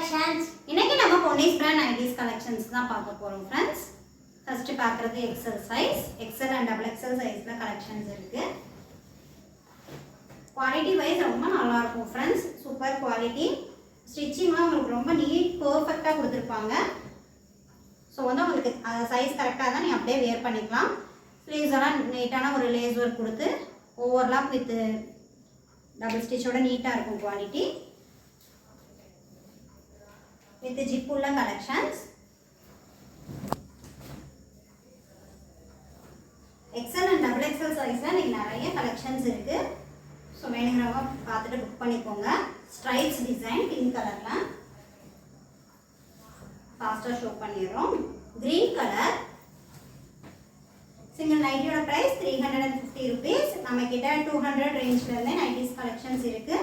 collections. இன்னைக்கு நம்ம Ponnis brand nightlies collections தான் பார்க்க போறோம் friends. First பார்க்கிறது XL size, XL and XXL sizeல collections இருக்கு. Quality wise ரொம்ப நல்லா இருக்கும் friends. Super quality. Stitching உங்களுக்கு ரொம்ப neat perfectா கொடுத்திருப்பாங்க. So வந்து உங்களுக்கு size கரெக்ட்டா தான் நீ அப்படியே wear பண்ணிக்கலாம். Sleeves எல்லாம் நீட்டான ஒரு lace work கொடுத்து overlap with double stitch ஓட நீட்டா இருக்கும் quality. With the Jipulla collections. XL and XXL size la neenga nariya collections irukku. So வேணும்ங்கறவங்க பார்த்துட்டு book பண்ணிக்கோங்க. Stripes design pink color la. Faster show பண்ணிரோம். Green color. Single nighty oda price 350 rupees. நம்ம கிட்ட 200 range ல இருந்தே 90s collections இருக்கு.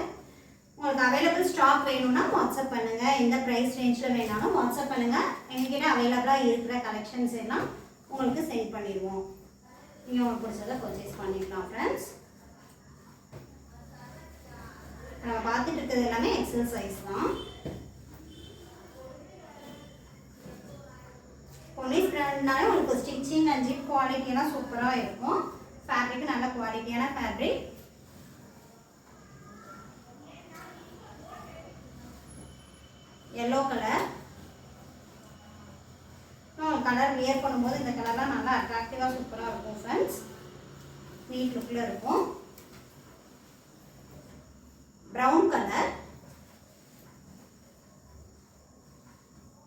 உங்களுக்கு available stock வேணும்னா WhatsApp பண்ணுங்க. எந்த பிரைஸ் ரேஞ்சில் வேணாலும் வாட்ஸ்அப் பண்ணுங்க. எங்ககிட்ட அவைலபிளாக இருக்கிற கலெக்ஷன்ஸ் எல்லாம் உங்களுக்கு சென்ட் பண்ணிடுவோம். நீங்கள் உங்களுக்கு பிடிச்சதை பர்ச்சேஸ் பண்ணிக்கலாம் ஃப்ரெண்ட்ஸ். நம்ம பார்த்துட்டு இருக்கிறது எல்லாமே எக்ஸல் சைஸ் தான். பொன்னிஸ் பிராண்ட்னாலே உங்களுக்கு ஸ்டிச்சிங் அண்ட் ஜிப் குவாலிட்டியெல்லாம் சூப்பராக இருக்கும். ஃபேப்ரிக் நல்ல குவாலிட்டியான fabric. yellow color. Colour wear பண்ணும்போது இந்த கலர்லாம் நல்லா அட்ராக்டிவா சூப்பரா இருக்கும் फ्रेंड्स. நீட் லுக்ல இருக்கும். brown color.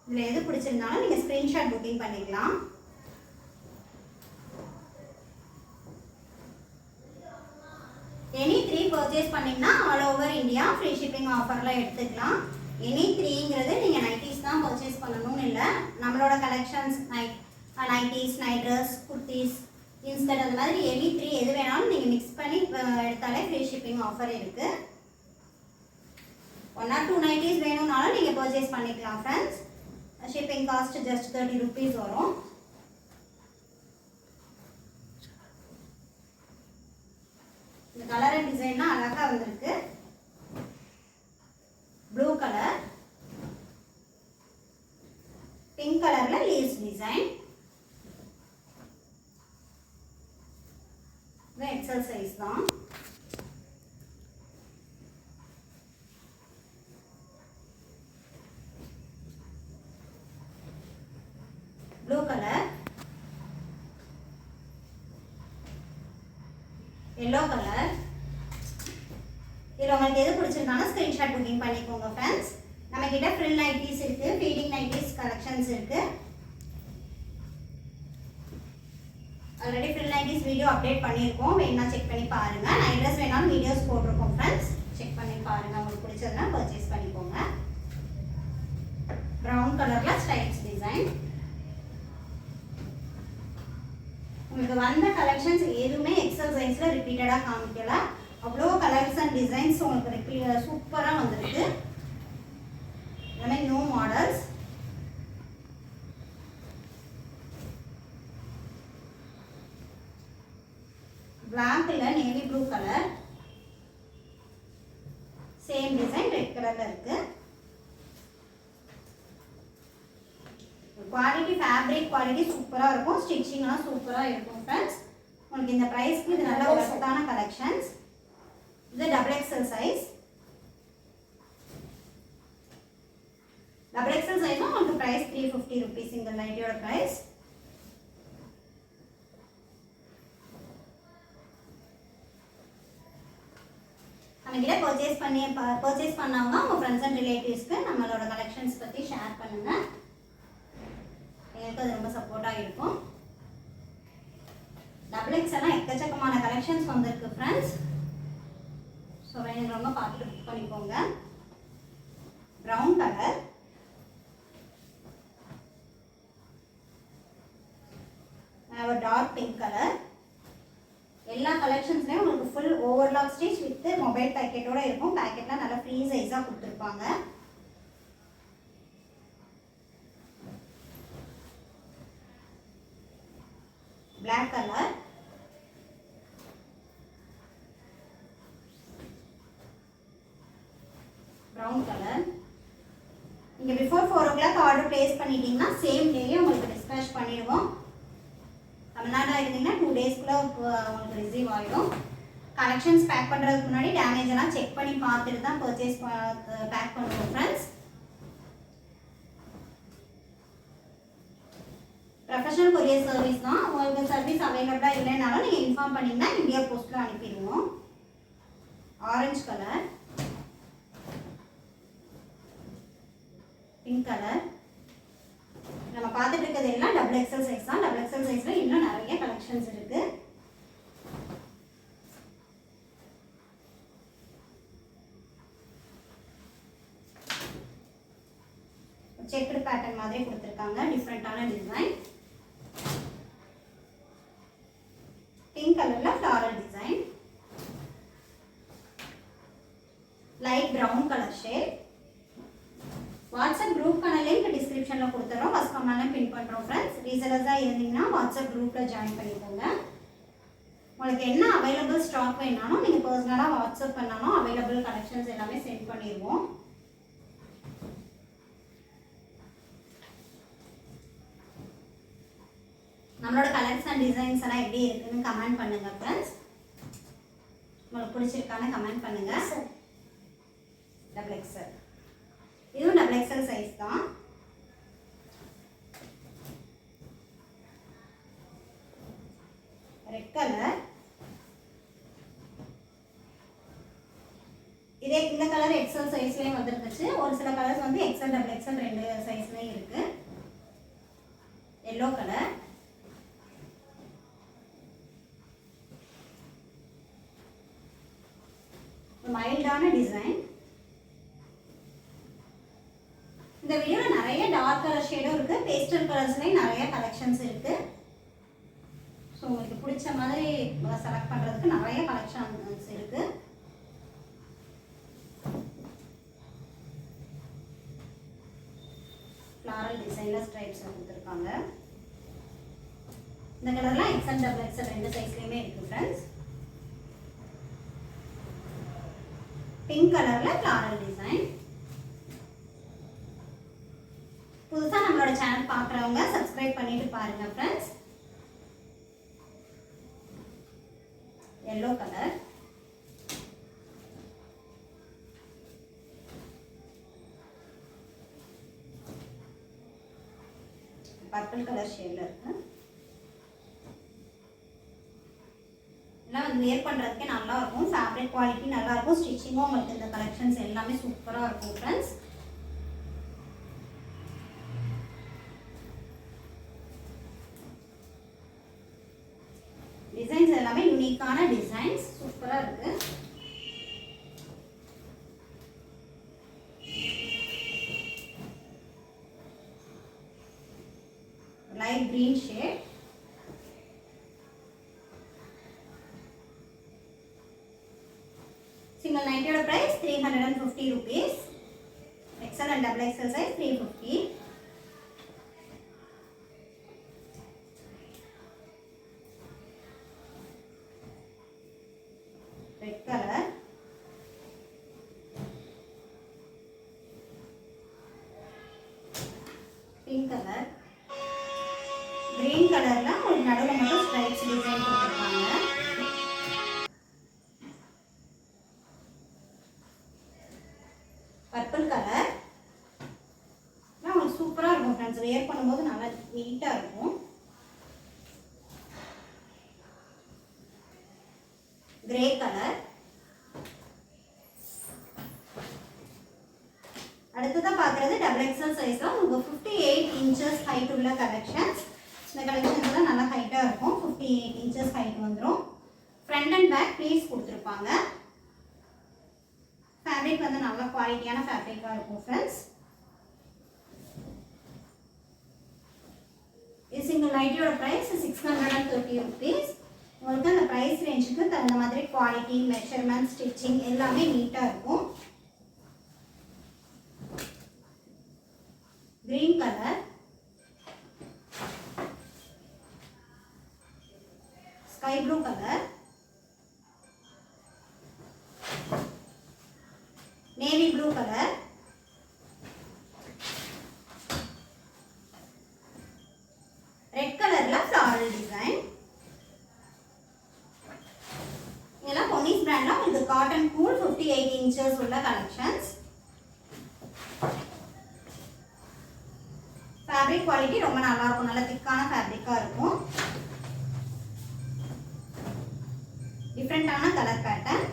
இதுல எது பிடிச்சிருந்தாலும் நீங்க ஸ்கிரீன்ஷாட் புக்கிங் பண்ணிக்கலாம். எனி 3 பர்ச்சேஸ் பண்ணீங்கன்னா all over India free shipping ஆஃபர்ல எடுத்துக்கலாம். எனி 3ங்கிறது நீங்கள் நைட்டிஸ் தான் பர்ச்சேஸ் பண்ணணும்னு இல்லை. நம்மளோட collections nighties, night dress, kurtis, inskirt அந்த மாதிரி எனி 3 எது வேணாலும் நீங்கள் மிக்ஸ் பண்ணி எடுத்தாலே ஃப்ரீ ஷிப்பிங் ஆஃபர் இருக்குது. 1 or 2 நைட்டிஸ் வேணும்னாலும் நீங்கள் பர்ச்சேஸ் பண்ணிக்கலாம் friends. Shipping cost just 30 rupees வரும். இந்த கலர் அண்ட் டிசைன்லாம் அழகாக வந்திருக்கு. blue color, pink color la lace design. இது XL size தான். blue color, yellow color. இதில் உங்களுக்கு எது பிடிச்சிருந்தாலும் ஸ்க்ரீன்ஷாட் புக்கிங் பண்ணிக்கோங்க ஃப்ரெண்ட்ஸ். நம்ம கிட்ட ஃப்ரில் நைட்டிஸ் இருக்குது, ஃபீடிங் நைட்டிஸ் கலெக்ஷன்ஸ் இருக்குது. Already frill nighties video update பண்ணியிருக்கோம். வேணா செக் பண்ணி பாருங்கள். நைட் ட்ரெஸ் வேணாலும் வீடியோஸ் போட்டிருக்கோம் ஃப்ரெண்ட்ஸ். செக் பண்ணி பாருங்கள். உங்களுக்கு பிடிச்சதுன்னா பர்ச்சேஸ் பண்ணிக்கோங்க. ப்ரௌன் கலரில் ஸ்ட்ரைப்ஸ் டிசைன். உங்களுக்கு வந்த கலெக்ஷன்ஸ் எதுவுமே எக்ஸல் சைஸில் ரிப்பீட்டடாக காமிக்கல. அவ்வளோ கலர்ஸ் அண்ட் டிசைன்ஸ் உங்களுக்கு சூப்பராக வந்திருக்கு. எல்லாமே நியூ மாடல்ஸ். பிளாக்ல navy blue colour, same design red கலர்ல இருக்கு. குவாலிட்டி ஃபேப்ரிக் குவாலிட்டி சூப்பராக இருக்கும். ஸ்டிச்சிங்லாம் சூப்பராக இருக்கும் ஃப்ரெண்ட்ஸ். உங்களுக்கு இந்த ப்ரைஸ்க்கு இது நல்ல ஒர்த்தான கலெக்ஷன்ஸ். இது XXL size. XXL size உங்களுக்கு price 350 rupees single நைட்டியோட price. நம்ம கிட்ட பர்ச்சேஸ் பண்ணவங்க உங்க ஃப்ரெண்ட்ஸ் அண்ட் ரிலேட்டிவ்ஸ்க்கு நம்மளோட கலெக்ஷன்ஸ் பத்தி ஷேர் பண்ணுங்க. எனக்கு அது ரொம்ப சப்போர்ட்டா இருக்கும். XXL எல்லாம் எக்கச்சக்கமான கலெக்ஷன்ஸ் வந்திருக்கு ஃப்ரெண்ட்ஸ். ஸோ வேணுங்கிறவங்க பார்த்துட்டு புக் பண்ணிக்கோங்க. ப்ரௌன் கலர், ஒரு டார்க் பிங்க் கலர். எல்லா கலெக்ஷன்ஸ்லேயும் உங்களுக்கு full overlock stitch with mobile பேக்கெட்டோட இருக்கும். பேக்கெட்லாம் நல்லா ஃப்ரீ சைஸாக கொடுத்துருப்பாங்க. Black colour, brown color. நீங்கள் பிஃபோர் 4 o'clock ஆர்டர் ப்ளேஸ் பண்ணிட்டீங்கன்னா சேம் டேயே உங்களுக்கு டிஸ்பேச் பண்ணிடுவோம். தமிழ்நாட்டில் இருந்தீங்கன்னா 2 daysக்குள்ளே உங்களுக்கு ரிசீவ் ஆகிடும். கலெக்ஷன்ஸ் பேக் பண்ணுறதுக்கு முன்னாடி டேமேஜ் எல்லாம் செக் பண்ணி பார்த்துட்டு தான் பர்ச்சேஸ் பேக் பண்ணுவோம் ஃப்ரெண்ட்ஸ். ப்ரொஃபஷனல் கொரியர் சர்வீஸ் தான். உங்களுக்கு சர்வீஸ் அவைலபிளாக இல்லைனாலும் நீங்கள் இன்ஃபார்ம் பண்ணிங்கன்னா இந்தியா போஸ்ட்டில் அனுப்பிடுவோம். Orange colour, pink colour. நம்ம பார்த்துட்டு இருக்கிறது எல்லாம் XXL சைஸ் தான். XXL சைஸில் இன்னும் நிறைய கலெக்ஷன்ஸ் இருக்குது. செக்குடு பேட்டர்ன் மாதிரி கொடுத்துருக்காங்க, டிஃப்ரெண்ட்டான டிசைன். பிங்க் கலரில் floral design, light brown colour shade. WhatsApp குரூப்க்கான லிங்க் டிஸ்கிரிப்ஷனில் கொடுத்துறோம், ஃபஸ்ட் கமெண்ட்ல பின் பண்ணுறோம் ஃப்ரெண்ட்ஸ். ரீசெலர்ஸாக இருந்தீங்கன்னா வாட்ஸ்அப் குரூப்பில் ஜாயின் பண்ணிக்கோங்க. உங்களுக்கு என்ன அவைலபிள் ஸ்டாக் வேணாலும் நீங்கள் பர்சனலாக வாட்ஸ்அப் பண்ணாலும் அவைலபிள் கலெக்ஷன்ஸ் எல்லாமே சென்ட் பண்ணிடுவோம். நம்மளோட கலர்ஸ் அண்ட் டிசைன்ஸ் எல்லாம் எப்படி இருக்குன்னு கமெண்ட் பண்ணுங்க ஃப்ரெண்ட்ஸ். உங்களுக்கு பிடிச்சிருக்கான்னு கமெண்ட் பண்ணுங்க. XXL, இதுவும் XXL சைஸ் தான். ரெட் கலர், இதே இந்த கலர் XL சைஸ்லயும் வந்துருந்துச்சு. ஒரு சில கலர்ஸ் வந்து XL XXL ரெண்டு சைஸ்லயும் இருக்கு. எல்லோ கலர், மைல்டான டிசைன். இந்த வீடியோவில் நிறைய டார்க் கலர் ஷேடும் இருக்குது, பேஸ்டல் கலர்ஸ்லேயும் நிறைய கலெக்ஷன்ஸ் இருக்குது. ஸோ உங்களுக்கு பிடிச்ச மாதிரி செலக்ட் பண்ணுறதுக்கு நிறைய கலெக்ஷன்ஸ் இருக்குது. ஃப்ளாரல் டிசைனில் ஸ்ட்ரைப்ஸ் கொடுத்துருக்காங்க. இந்த கலர்லாம் XL XXL ரெண்டு சைஸ்லேயுமே இருக்குது ஃப்ரெண்ட்ஸ். பிங்க் கலர்ல ஃப்ளாரல் டிசைன். புதுசா நம்மளோட சேனல் பார்க்குறவங்க சப்ஸ்கிரைப் பண்ணிட்டு பாருங்க friends. Yellow colour, purple colour ஷேட்ல இருக்கு. எல்லாம் வந்து வேர் பண்ணுறதுக்கே நல்லா இருக்கும். ஃபேப்ரிக் குவாலிட்டி நல்லா இருக்கும். ஸ்டிச்சிங்கும் உங்களுக்கு இந்த கலெக்ஷன்ஸ் எல்லாமே சூப்பராக இருக்கும் ஃப்ரெண்ட்ஸ். டிசைன்ஸ் எல்லாமே யூனிக்கான டிசைன்ஸ், சூப்பராக இருக்கு. Light green shade, single nighty price 350 rupees. XL and XXL size 350. Red color, pink color, green color la ஒரு நடுவுல மட்டும் stripes design கொடுத்திருக்காங்க. பர்பிள் கலர் உங்களுக்கு சூப்பராக இருக்கும் ஃப்ரெண்ட்ஸ். வேர் பண்ணும்போது நல்லா நீட்டாக இருக்கும். கிரே கலர், அடுத்ததான் பார்க்குறது XXL சைஸில் உங்களுக்கு 58 inches ஹைட் உள்ள கலெக்ஷன்ஸ். இந்த கலெக்ஷன்ஸ்லாம் நல்லா ஹைட்டாக இருக்கும். 58 inches ஹைட் வந்துடும். ஃப்ரண்ட் அண்ட் பேக் ப்ளீஸ் கொடுத்துருப்பாங்க. ஃபேப்ரிக் வந்து நல்ல குவாலிட்டியான ஃபேப்ரிக்காக இருக்கும் ஃப்ரெண்ட்ஸ். இது சிங்கிள் நைட்டியோட ப்ரைஸ் 630 rupees. உங்களுக்கு அந்த ப்ரைஸ் ரேஞ்சுக்கு தகுந்த மாதிரி குவாலிட்டி, மெஷர்மெண்ட், ஸ்டிச்சிங் எல்லாமே நீட்டாக இருக்கும். Green colour, sky blue colour, navy blue colour, பிராண்டில் உங்களுக்கு காட்டன் கூல் 58 இன்ச்சஸ் உள்ள கலெக்ஷன்ஸ். ஃபேப்ரிக் குவாலிட்டி ரொம்ப நல்லா இருக்கும், நல்ல திக்கான ஃபேப்ரிக்காக இருக்கும். டிஃப்ரெண்ட்டான கலர் பேட்டர்ன்.